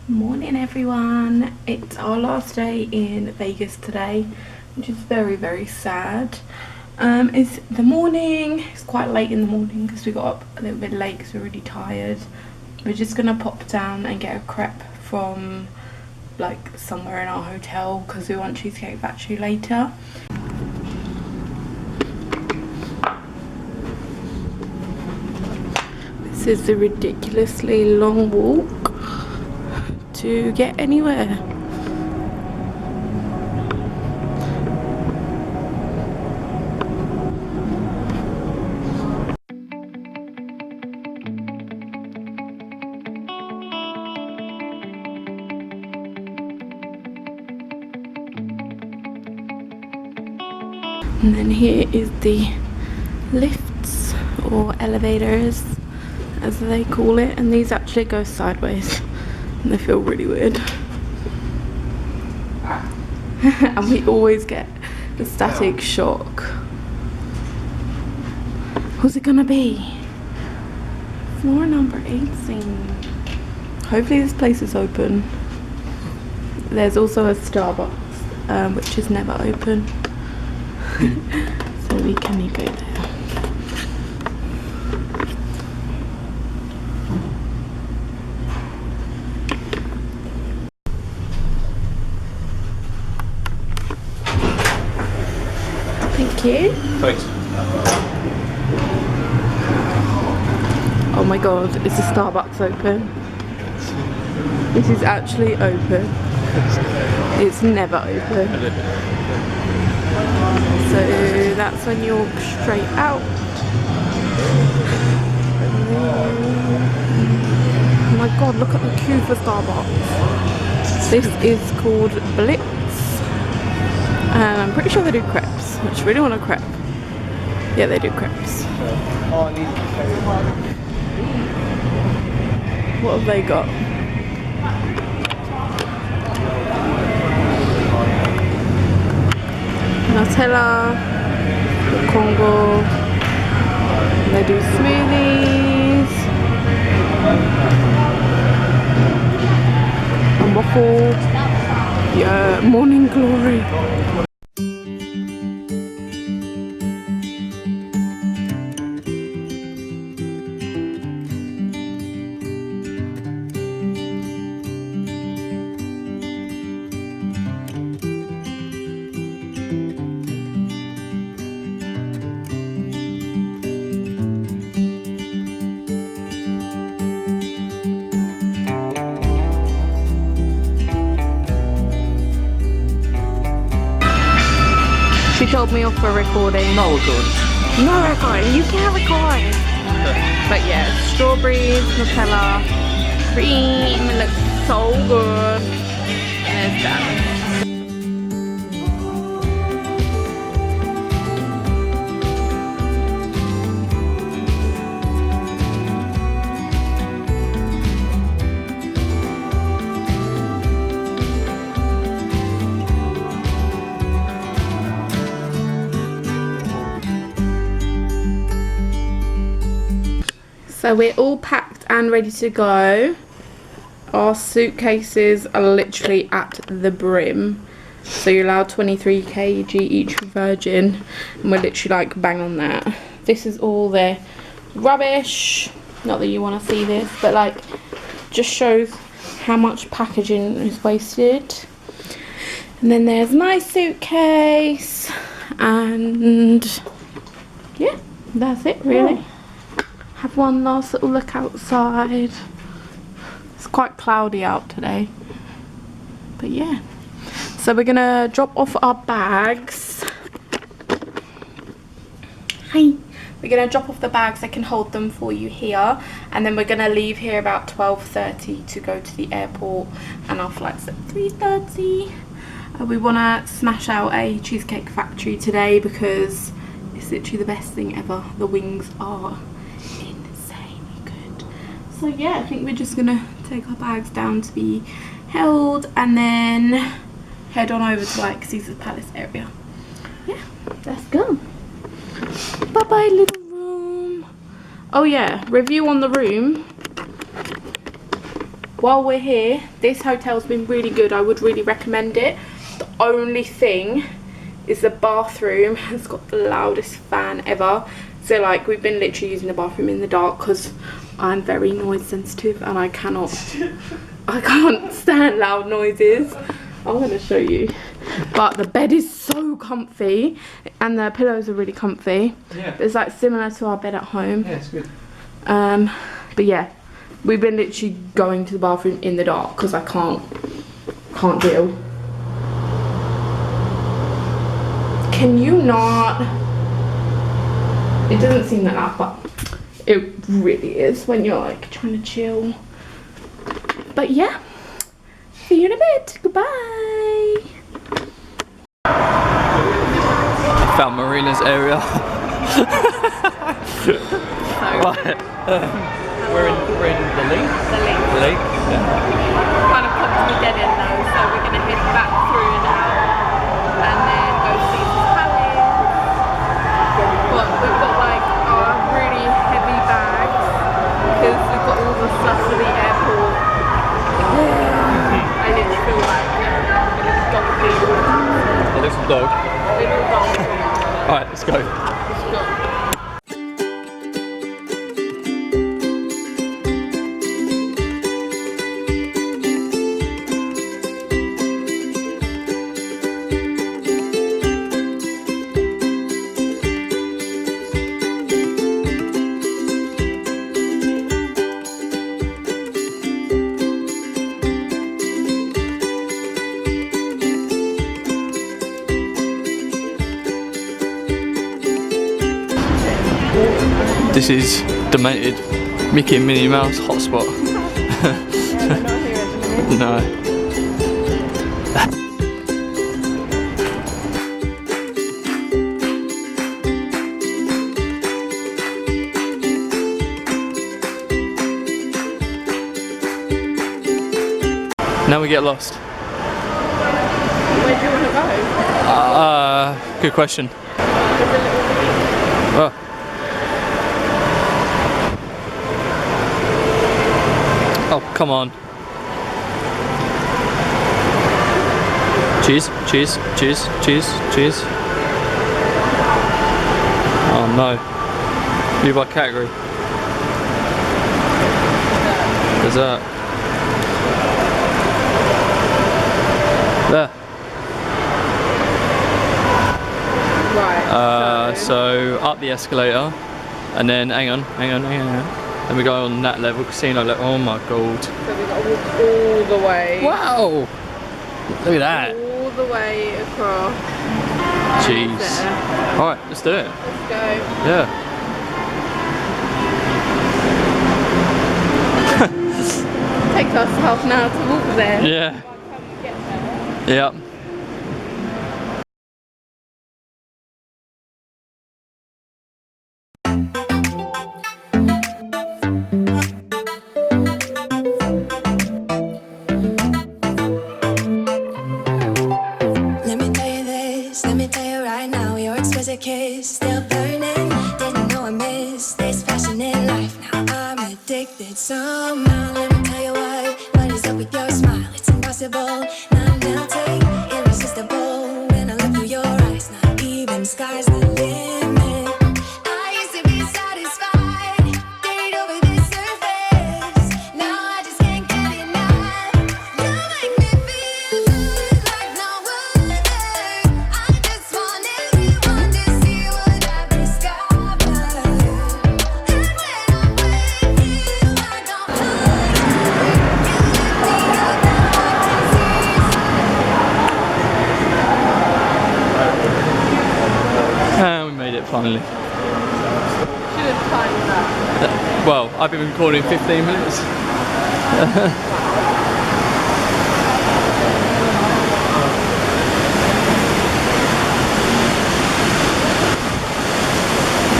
Morning everyone, it's our last day in Vegas today, which is very sad. It's the morning. It's quite late in the morning because we got up a little bit late because we're really tired. We're just gonna pop down and get a crepe from like somewhere in our hotel because we want Cheesecake Factory later. This is a ridiculously long walk to get anywhere. And then here is the lifts or elevators as they call it, and these actually go sideways and they feel really weird. And we always get the static shock. Who's it gonna be? Floor number 18. Hopefully this place is open. There's also a Starbucks which is never open. So we can go there. Thank you. Thanks. Oh my god, is the Starbucks open? This is actually open. It's never open. So that's when you walk straight out. Oh my god, look at the queue for Starbucks. This is called Blitz. And I'm pretty sure they do crepes. I just really want a crepe. Yeah, they do crepes. What have they got? Nutella, Congo, they do smoothies, and waffle, yeah, morning glory. She told me off for recording. No good. No recording, you can't record. But yeah, strawberries, Nutella, cream, it looks so good. And it's done. So we're all packed and ready to go. Our suitcases are literally at the brim. So you're allowed 23 kg each virgin. And we're literally like bang on that. This is all the rubbish. Not that you want to see this, but like just shows how much packaging is wasted. And then there's my suitcase. And yeah, that's it really. Have one last little look outside. It's quite cloudy out today, but yeah. So we're gonna drop off our bags. Hi. We're gonna drop off the bags. I can hold them for you here, and then we're gonna leave here about 12:30 to go to the airport, and our flight's at 3:30. We wanna smash out a Cheesecake Factory today because it's literally the best thing ever. The wings are so yeah, I think we're just gonna take our bags down to be held and then head on over to like Caesar's Palace area. Yeah, let's go. Bye bye little room. Oh yeah, review on the room. while we're here, this hotel's been really good. I would really recommend it. The only thing is the bathroom has got the loudest fan ever. So like we've been literally using the bathroom in the dark because I'm very noise sensitive and I can't stand loud noises. I'm going to show you. But the bed is so comfy and the pillows are really comfy. Yeah. It's like similar to our bed at home. Yeah, it's good. But yeah, we've been literally going to the bathroom in the dark because I can't deal. Can you not? It doesn't seem like that, but it really is when you're like trying to chill. But yeah, see you in a bit. Goodbye. Found Marina's area. Right. We're in the lake. The lake. Yeah. Kind of come to the dead end though, so we're gonna head back through now and then go see the palace. But we've got like our really heavy bags because we've got all the stuff for the airport. I didn't feel like a little dog people. A little dog. Little dog. Alright, let's go. Let's go. This is demented Mickey and Minnie Mouse hotspot. Yeah, we're not here at the minute. No. Now we get lost. Where do you want to go? Good question. Oh. Oh, come on. Cheese, cheese, cheese, cheese, cheese. Oh no. You by category. Dessert. There. Right. So up the escalator, and then hang on. Then we go on that level, casino level. Oh my god! So we got to walk all the way. Wow! Look at that. All the way across. Jeez. All right, let's do it. Let's go. Yeah. Takes us half an hour to walk there. Yeah. By the time we get there. Yeah. Kiss still burning, didn't know I missed this passion in life. Now I'm addicted somehow. Let me tell you what is up with your smile? It's impossible, not melting, irresistible. When I look through your eyes, not even sky's the limit. I used to be satisfied, get over this surface. Now I just can't get enough. You make me feel good like no other. I just want everyone to see what I've discovered. And when I'm with you, I don't mind. You lift me up now I can see. And we made it finally. Should have timed that. Well, I've been recording 15 minutes.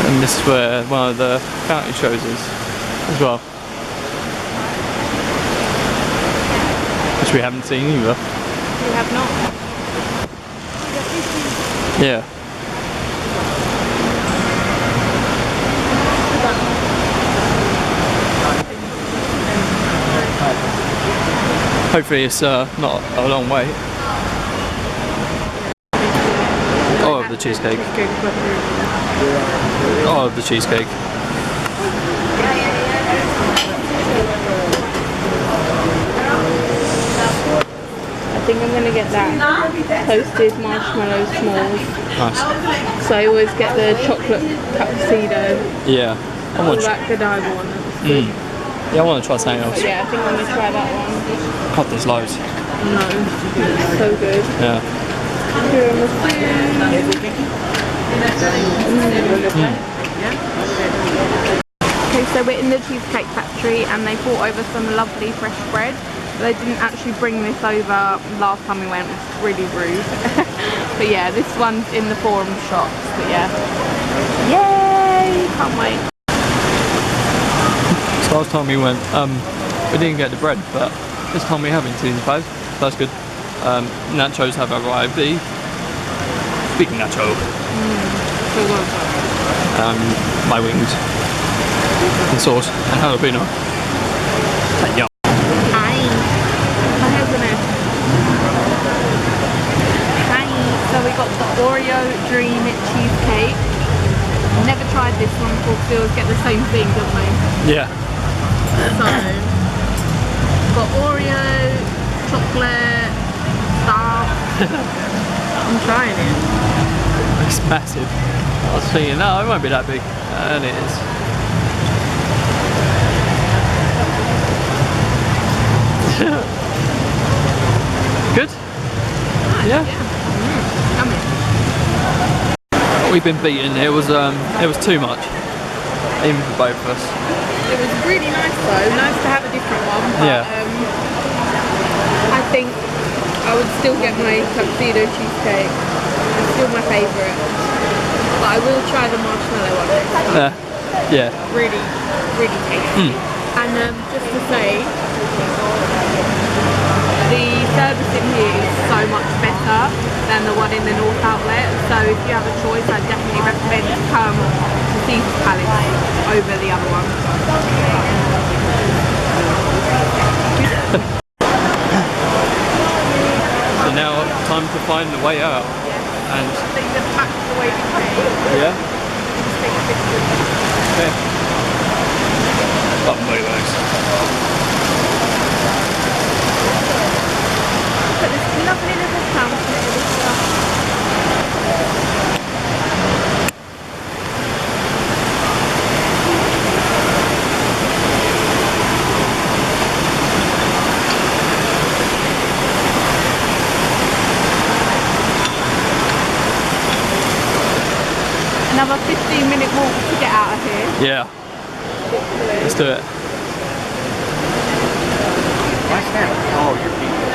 And this is where one of the fountain shows is as well. Which we haven't seen either. We have not. Yeah. Hopefully it's not a long wait. Oh, the cheesecake. Oh, the cheesecake. I think I'm gonna get that toasted marshmallow s'mores. Nice. So I always get the chocolate tuxedo. Yeah. I All want to. that Godiva one. Yeah, I want to try something else. But yeah, I think I'm gonna try that one. God, there's loads. No, it's so good. Yeah. Here on the food. Okay, so we're in the Cheesecake Factory and they brought over some lovely fresh bread. They didn't actually bring this over last time we went, which was really rude. But yeah, this one's in the Forum shops, but yeah. Yay! Can't wait. So last time we went, we didn't get the bread, but this time we have in season 5. That's good. Nachos have arrived. The big nacho. So good. My wings and sauce and jalapeno. And yum. Hi. My hair's a mess. Hi. So we got the Oreo Dream Cheesecake. Never tried this one before because we always get the same thing, don't we? Yeah. So, got Oreo, chocolate, stuff. I'm trying it. It's massive. I was thinking, no, it won't be that big. And it is. Good? Yeah. Yummy. We've been beaten. It was too much. Even for both of us. It was really nice though. Nice to have a different one. But, Yeah. I think I would still get my tuxedo cheesecake. It's still my favourite. But I will try the marshmallow one next time. Yeah. Really, really tasty. And just to say, the service in here is so much better than the one in the North Outlet. So if you have a choice, I definitely recommend to come to Caesar's Palace over the other one. So now time to find the way out. And I think the back the way we came. yeah. Just take a picture. Okay. Button body works. But this lovely little fountain with stuff. Another 15-minute walk to get out of here. Yeah. Let's do it. Why can't all your people?